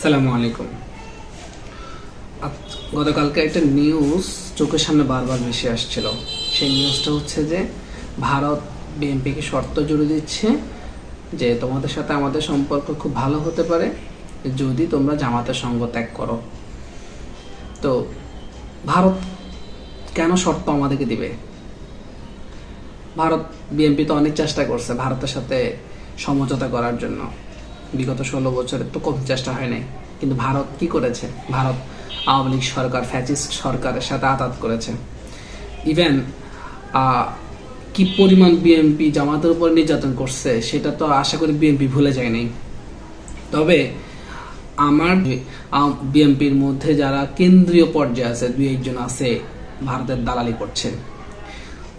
আসসালামু আলাইকুম। গতকালকে একটা নিউজ চোখের সামনে বারবার ভেসে আসছিল। সেই নিউজটা হচ্ছে যে ভারত বিএনপিকে শর্ত জুড়ে দিচ্ছে যে তোমাদের সাথে আমাদের সম্পর্ক খুব ভালো হতে পারে যদি তোমরা জামাতের সঙ্গ ত্যাগ করো। তো ভারত কেন শর্ত আমাদেরকে দিবে? ভারত বিএনপি তো অনেক চেষ্টা করছে ভারতের সাথে সমঝোতা করার জন্য, বিগত 16 বছরের তো কম চেষ্টা হয় নাই। কিন্তু ভারত কি করেছে? ভারত আওয়ামী লীগ সরকার, ফ্যাসিস্ট সরকারের সাথে আঘাত করেছে। ইভেন কি পরিমাণ বিএনপি জামাতের উপর নির্যাতন করছে সেটা তো আশা করি বিএনপি ভুলে যায় নাই। তবে আমার বিএনপির মধ্যে যারা কেন্দ্রীয় পর্যায়ে আছে, 2-1 জন আছে ভারতের দালালি করছে।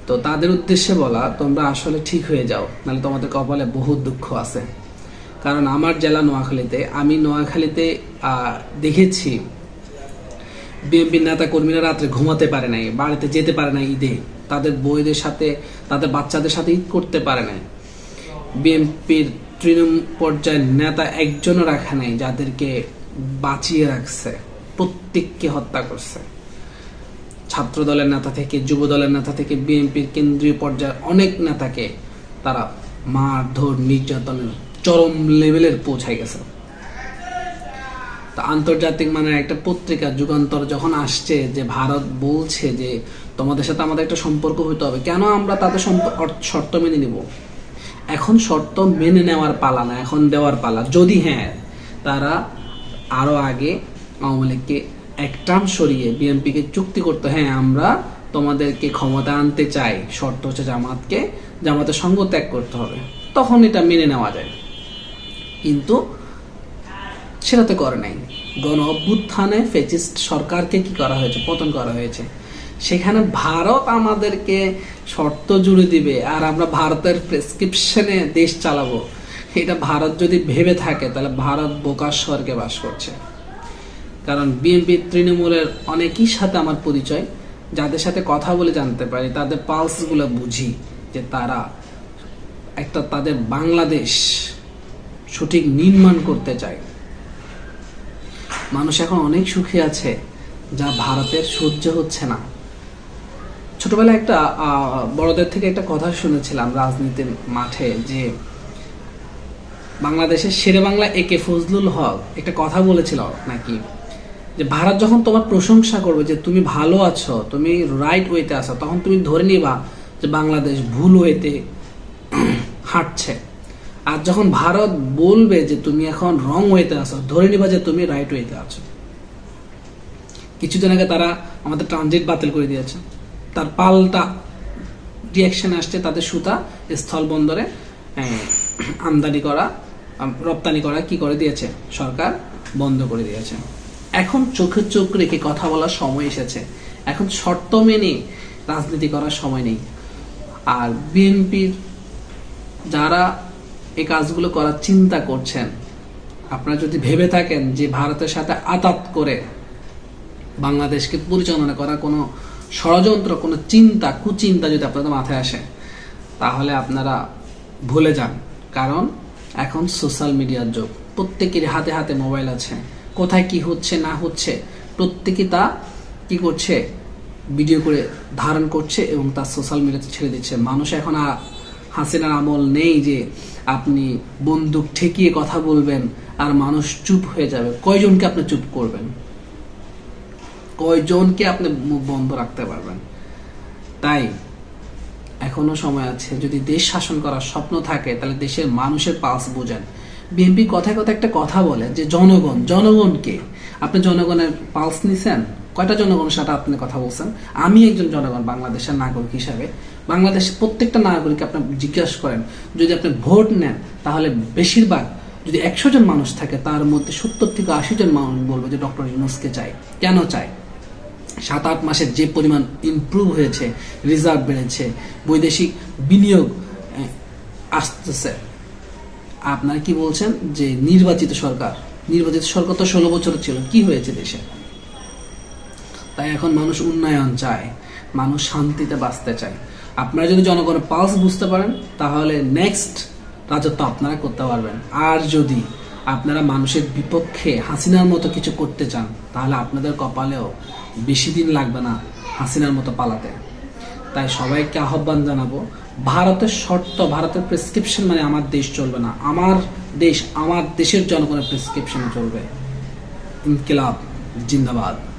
তো তাদের উদ্দেশ্যে বলা, তোমরা আসলে ঠিক হয়ে যাও, নাহলে তোমাদের কপালে বহুত দুঃখ আছে। কারণ আমার জেলা নোয়াখালীতে, আমি নোয়াখালীতে দেখেছি বিএনপির নেতা কর্মীরা রাত্রে ঘুমাতে পারে নাই, বাড়িতে যেতে পারে না ঈদে, তাদের বউদের সাথে তাদের বাচ্চাদের সাথে ঈদ করতে পারে নাই। বিএনপির তৃণমূল পর্যায়ের নেতা একজনও রাখা নাই যাদেরকে বাঁচিয়ে রাখছে, প্রত্যেককে হত্যা করছে। ছাত্র দলের নেতা থেকে, যুব দলের নেতা থেকে, বিএনপির কেন্দ্রীয় পর্যায়ের অনেক নেতাকে তারা মারধর, নির্যাতনের চরম লেভেলের পৌঁছায় গেছে। তা আন্তর্জাতিক মানের একটা পত্রিকা যুগান্তর যখন আসছে যে ভারত বলছে যে তোমাদের সাথে আমাদের একটা সম্পর্ক হইতে হবে, কেন আমরা তাদের শর্ত মেনে নিব? এখন শর্ত মেনে নেওয়ার পালা না, এখন দেওয়ার পালা। যদি তারা আরো আগে আওয়ামী লীগকে এক টার্ম সরিয়ে বিএনপিকে চুক্তি করতে, আমরা তোমাদেরকে ক্ষমতা আনতে চাই, শর্ত হচ্ছে জামাতের সঙ্গ ত্যাগ করতে হবে, তখন এটা মেনে নেওয়া যায়। কিন্তু সেটা তো করে নাই। গণ অভ্যুত্থানে ফ্যাসিস্ট সরকারকে কি করা হয়েছে? পতন করা হয়েছে। সেখানে ভারত আমাদেরকে শর্ত জুড়ে দিবে আর আমরা ভারতের প্রেসক্রিপশনে দেশ চালাবো, এটা ভারত যদি ভেবে থাকে তাহলে ভারত বোকার স্বর্গে বাস করছে। কারণ বিএনপি তৃণমূলের অনেকের সাথে আমার পরিচয়, যাদের সাথে কথা বলে জানতে পারি, তাদের পালসগুলো বুঝি যে তারা তাদের বাংলাদেশ সঠিক নির্মাণ করতে চায়। মানুষ এখন অনেক সুখী আছে, যা ভারতের সহ্য হচ্ছে না। ছোটবেলায় একটা বড়দের থেকে একটা কথা শুনেছিলাম রাজনীতির মাঠে, যে বাংলাদেশের শেরে বাংলা একে ফজলুল হক একটা কথা বলেছিল নাকি, যে ভারত যখন তোমার প্রশংসা করবে যে তুমি ভালো আছো, তুমি রাইট ওয়েতে আছো, তখন তুমি ধরে নিবা যে বাংলাদেশ ভুল ওয়েতে হাঁটছে। আর যখন ভারত বলবে যে তুমি এখন রং ওয়েতে আছো, ধরে নিবা যে তুমি রাইট ওয়েতে আছো। কিছুদিন আগে তারা আমাদের ট্রানজিট বাতিল করে দিয়েছে, তার পাল্টা রিয়াকশন আসছে, তাদের সুতা স্থল বন্দরে আমদানি করা, রপ্তানি করা কি করে দিয়েছে সরকার, বন্ধ করে দিয়েছে। এখন চোখে চোখ রেখে কথা বলার সময় এসেছে, এখন শর্ত মেনে রাজনীতি করার সময় নেই। আর বিএনপির যারা এই কাজগুলো করার চিন্তা করছেন, আপনারা যদি ভেবে থাকেন যে ভারতের সাথে আতাত করে বাংলাদেশকে পরিচালনা করার কোনো ষড়যন্ত্র, কোনো কুচিন্তা যদি আপনাদের মাথায় আসে, তাহলে আপনারা ভুলে যান। কারণ এখন সোশ্যাল মিডিয়ার যুগ, প্রত্যেকের হাতে হাতে মোবাইল আছে, কোথায় কি হচ্ছে না হচ্ছে প্রত্যেকে তা কি করছে, ভিডিও করে ধারণ করছে এবং তা সোশ্যাল মিডিয়াতে ছেড়ে দিচ্ছে। মানুষ এখন হাসিনার আমল নেই যে আপনি বন্দুক ঠেকিয়ে কথা বলবেন আর মানুষ চুপ হয়ে যাবে। কয়জনকে আপনি চুপ করবেন? কয়জনকে আপনি মুখ বন্ধ রাখতে পারবেন? তাই এখনো সময় আছে। যদি দেশ শাসন করার স্বপ্ন থাকে তাহলে দেশের মানুষের পালস বোঝেন। বিএনপি কথায় কথায় একটা কথা বলে যে জনগণকে, আপনি জনগণের পালস নিছেন? কয়টা জনগণের সাথে আপনি কথা বলছেন? আমি একজন জনগণ, বাংলাদেশের নাগরিক হিসাবে বাংলাদেশের প্রত্যেকটা নাগরিককে আপনি জিজ্ঞাসা করেন, যদি আপনি ভোট নেন তাহলে বেশিরভাগ, যদি 100 জন মানুষ থাকে তার মধ্যে 70 থেকে 80 জন মানুষ বলবে যে ডক্টর ইউনূসকে চাই। কেন চাই? 7-8 মাসের যে পরিমাণ ইমপ্রুভ হয়েছে, রিজার্ভ বেড়েছে, বৈদেশিক বিনিয়োগ আসতেছে। আপনারা কি বলছেন যে নির্বাচিত সরকার তো 16 বছর ছিল, কি হয়েছে দেশে? তাই এখন মানুষ উন্নয়ন চায়, মানুষ শান্তিতে বাঁচতে চায়। আপনারা যদি জনগণের পালস বুঝতে পারেন তাহলে নেক্সট রাজত্ব আপনারা করতে পারবেন। আর যদি আপনারা মানুষের বিপক্ষে হাসিনার মতো কিছু করতে চান, তাহলে আপনাদের কপালেও বেশি দিন লাগবে না হাসিনার মতো পালাতে। তাই সবাইকে আহ্বান জানাবো, ভারতের শর্ত, ভারতের প্রেসক্রিপশন মানে আমার দেশ চলবে না। আমার দেশ, আমার দেশের জনগণের প্রেসক্রিপশনে চলবে। ইনকিলাব জিন্দাবাদ।